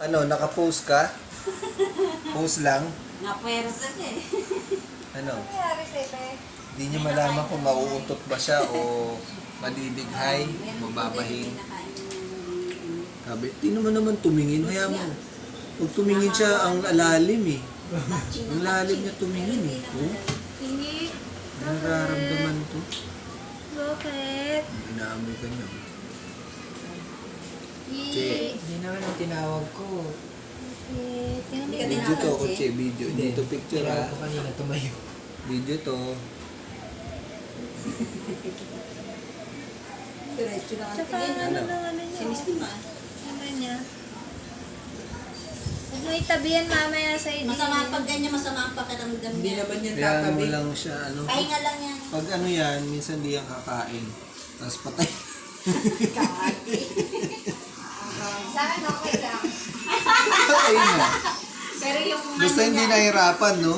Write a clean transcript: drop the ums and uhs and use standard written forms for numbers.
Ano, naka-post ka? Post lang? Napwersa siya eh. Ano? Nangyari sa'yo? Hindi niya malaman kung mauutot ba siya o madidighay, mababahing. Sabi, di naman tumingin. Kaya mo, pag tumingin siya, ang alalim eh. Ang lalim niya tumingin eh. Oh, Hindi. nararamdaman to. Bakit? Inaamoy ka niya. Che. Hindi naman ang tinawag ko. Bakit? Hindi ka Video to, tinawag, kutsi, video. Dito picture Tinawag ha. ko kanina, tumayo. Video to. Diretso lang ang Tsaka tingin. ano ng ano niya? Si Miss Tima. Ano niya? Huwag mo itabihan mamaya sa inyo. Masama pag ganyan, masama ang pakiramdam Hindi niya. naman yan Kaya mo tatabi. lang siya, ano. Pahinga lang yan. Pag ano yan, minsan di yan kakain. Tapos patay. Kati. Sa akin okay lang. Patay na. Pero yung Basta hindi nahirapan, no?